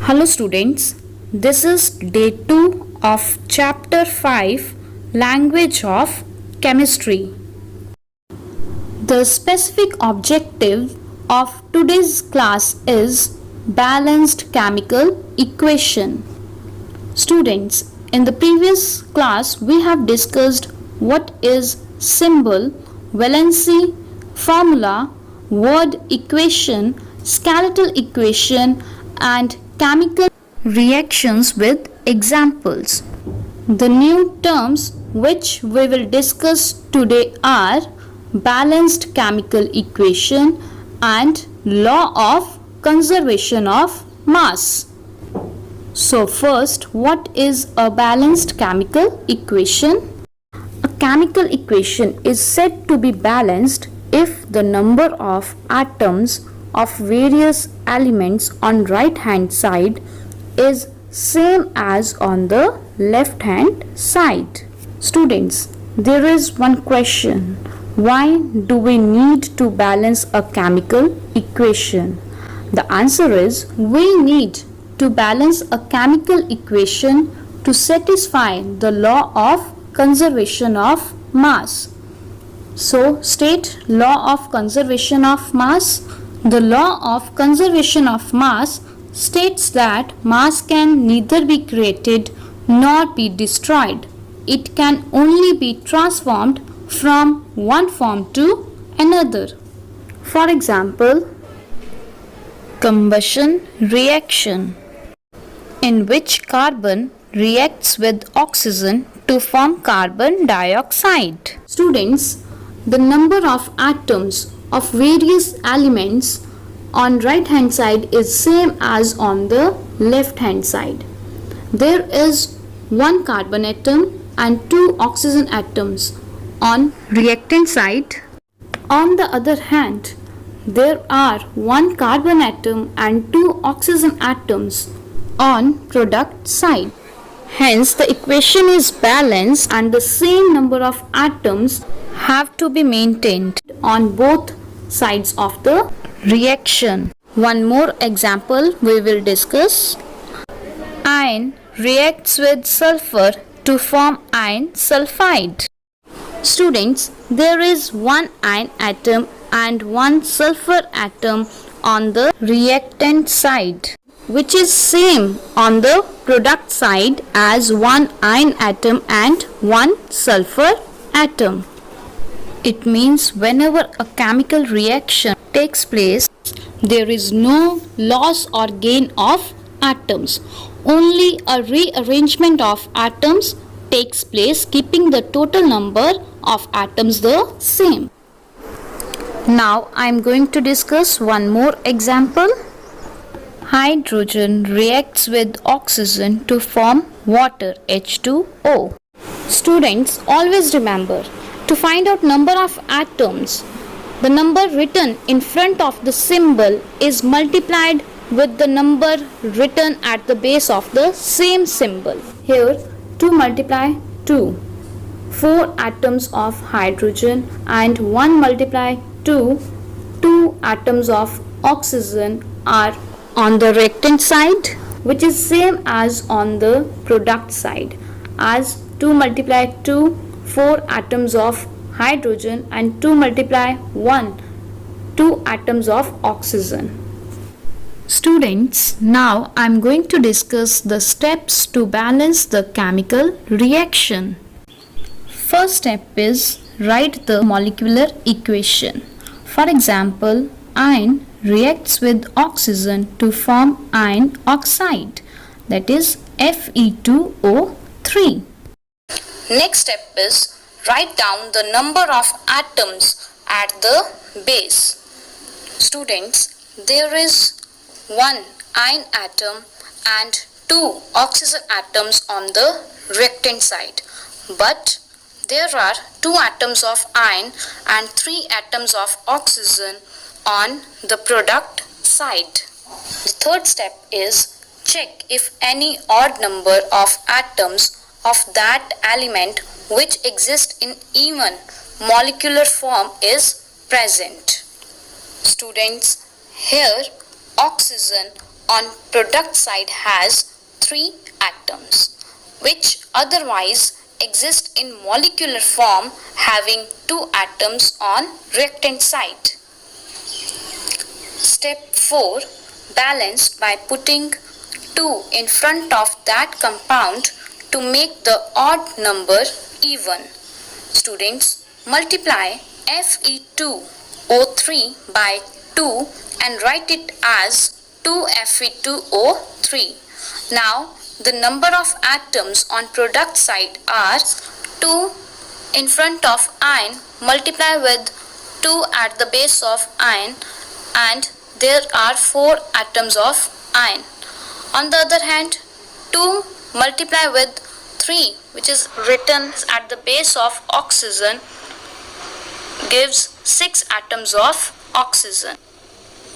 Hello students, this is day 2 of chapter 5 Language of Chemistry. The specific objective of today's class is balanced chemical equation. Students, in the previous class we have discussed what is symbol, valency, formula, word equation, skeletal equation and chemical reactions with examples. The new terms which we will discuss today are balanced chemical equation and law of conservation of mass. So first, what is a balanced chemical equation? A chemical equation is said to be balanced if the number of atoms of various elements on right hand side is same as on the left hand side. Students, there is one question. Why do we need to balance a chemical equation? The answer is we need to balance a chemical equation to satisfy the law of conservation of mass. So state law of conservation of mass. The law of conservation of mass states that mass can neither be created nor be destroyed. It can only be transformed from one form to another. For example, combustion reaction, in which carbon reacts with oxygen to form carbon dioxide. Students, the number of atoms of various elements on right hand side is same as on the left hand side. There is one carbon atom and two oxygen atoms on reactant side. On the other hand, there are one carbon atom and two oxygen atoms on product side. Hence, the equation is balanced and the same number of atoms have to be maintained on both sides of the reaction. One more example we will discuss. Iron reacts with sulfur to form iron sulfide. Students, there is one iron atom and one sulfur atom on the reactant side, which is same on the product side as one iron atom and one sulfur atom. It means whenever a chemical reaction takes place, there is no loss or gain of atoms. Only a rearrangement of atoms takes place, keeping the total number of atoms the same. Now I am going to discuss one more example. Hydrogen reacts with oxygen to form water, H2O. Students, always remember, to find out number of atoms, the number written in front of the symbol is multiplied with the number written at the base of the same symbol. Here 2 multiply 2, 4 atoms of hydrogen, and 1 multiply 2, 2 atoms of oxygen are on the reactant side, which is same as on the product side, as 2 multiply 2, 4 atoms of hydrogen, and 2 multiply 1, 2 atoms of oxygen. Students, now I am going to discuss the steps to balance the chemical reaction. First step is write the molecular equation. For example, iron reacts with oxygen to form iron oxide, that is Fe2O3. Next step is write down the number of atoms at the base. Students, there is one iron atom and two oxygen atoms on the reactant side, but there are 2 atoms of iron and 3 atoms of oxygen on the product side. The third step is check if any odd number of atoms of that element which exists in even molecular form is present. Students, here oxygen on product side has 3 atoms, which otherwise exist in molecular form having 2 atoms on reactant side. Step 4. Balance by putting 2 in front of that compound to make the odd number even. Students, multiply Fe2O3 by 2 and write it as 2Fe2O3. Now, the number of atoms on product side are 2 in front of ion, multiply with 2 at the base of ion, and there are 4 atoms of ion. On the other hand, 2 multiply with 3, which is written at the base of oxygen, gives 6 atoms of oxygen.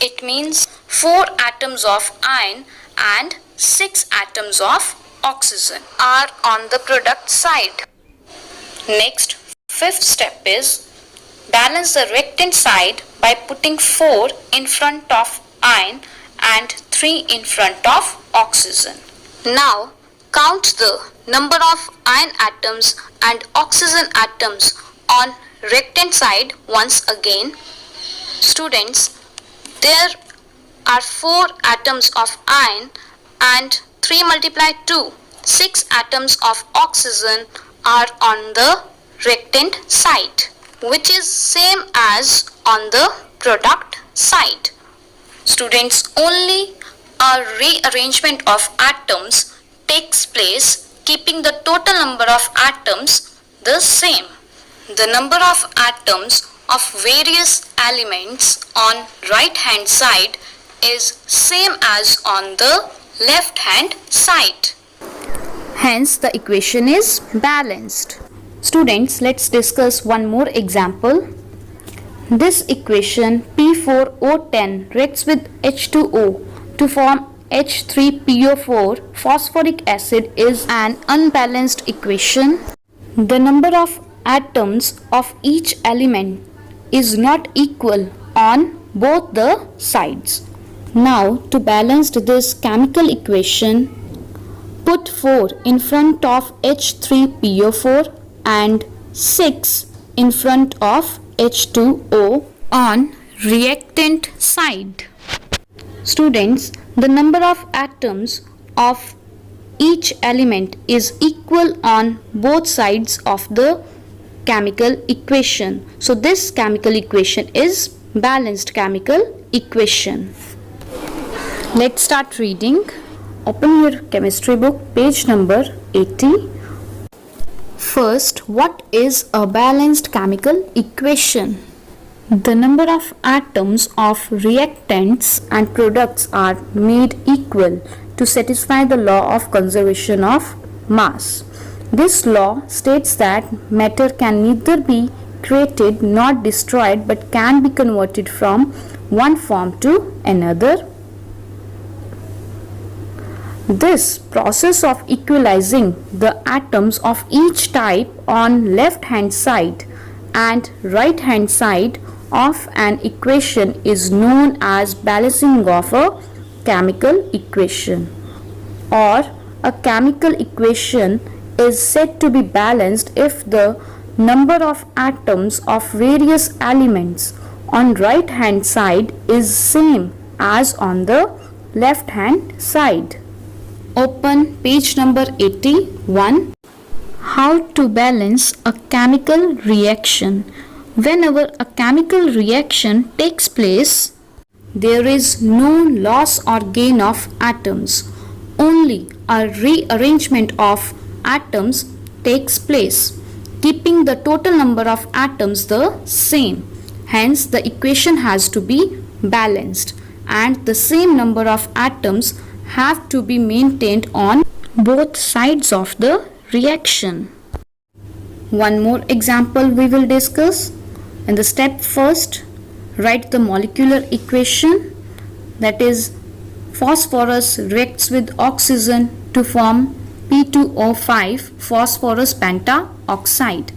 It means 4 atoms of ion and 6 atoms of oxygen are on the product side. Next, 5th step is balance the reactant side by putting 4 in front of ion and 3 in front of oxygen. Now, count the number of ion atoms and oxygen atoms on reactant side once again. Students, there are 4 atoms of ion and 3 multiply 2, 6 atoms of oxygen are on the reactant side, which is same as on the product side. Students, only a rearrangement of atoms takes place, keeping the total number of atoms the same. The number of atoms of various elements on right hand side is same as on the left hand side. Hence, the equation is balanced. Students, let's discuss one more example. This equation P4O10 reacts with H2O to form H3PO4 phosphoric acid is an unbalanced equation. The number of atoms of each element is not equal on both the sides. Now, to balance this chemical equation, put 4 in front of H3PO4 and 6 in front of H2O on reactant side. Students, the number of atoms of each element is equal on both sides of the chemical equation. So this chemical equation is balanced chemical equation. Let's start reading. Open your chemistry book, page number 80. First, what is a balanced chemical equation? The number of atoms of reactants and products are made equal to satisfy the law of conservation of mass. This law states that matter can neither be created nor destroyed but can be converted from one form to another. This process of equalizing the atoms of each type on left hand side and right hand side of an equation is known as balancing of a chemical equation, or a chemical equation is said to be balanced if the number of atoms of various elements on right hand side is same as on the left hand side. Open page number 81. How to balance a chemical reaction. Whenever a chemical reaction takes place, there is no loss or gain of atoms. Only a rearrangement of atoms takes place, keeping the total number of atoms the same. Hence, the equation has to be balanced and the same number of atoms have to be maintained on both sides of the reaction. One more example we will discuss. In the step first, write the molecular equation, that is phosphorus reacts with oxygen to form P2O5 phosphorus pentaoxide.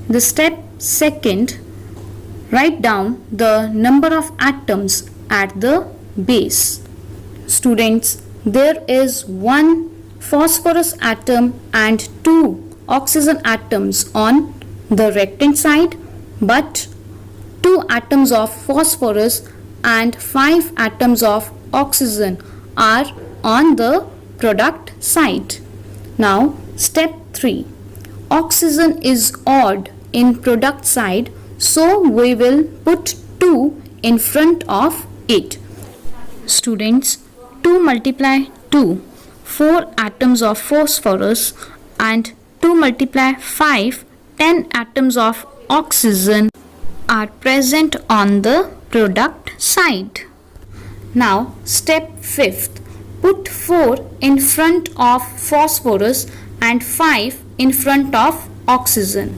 The step second, write down the number of atoms at the base. Students, there is one phosphorus atom and two oxygen atoms on the reactant side, but 2 atoms of phosphorus and 5 atoms of oxygen are on the product side. Now, step 3. Oxygen is odd in product side, so we will put 2 in front of it. Students, 2 multiply 2, 4 atoms of phosphorus, and 2 multiply 5, 10 atoms of oxygen are present on the product side. Now, step 5th. Put 4 in front of phosphorus and 5 in front of oxygen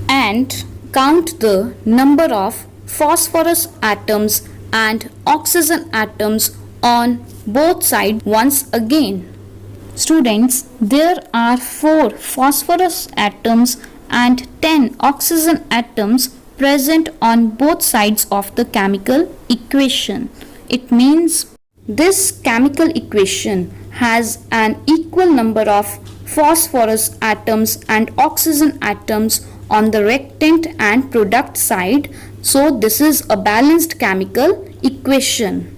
and count the number of phosphorus atoms and oxygen atoms on both sides once again. Students, there are 4 phosphorus atoms and 10 oxygen atoms present on both sides of the chemical equation. It means this chemical equation has an equal number of phosphorus atoms and oxygen atoms on the reactant and product side. So this is a balanced chemical equation.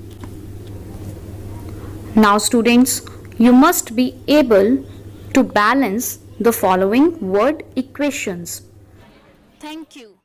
Now students, you must be able to balance the following word equations. Thank you.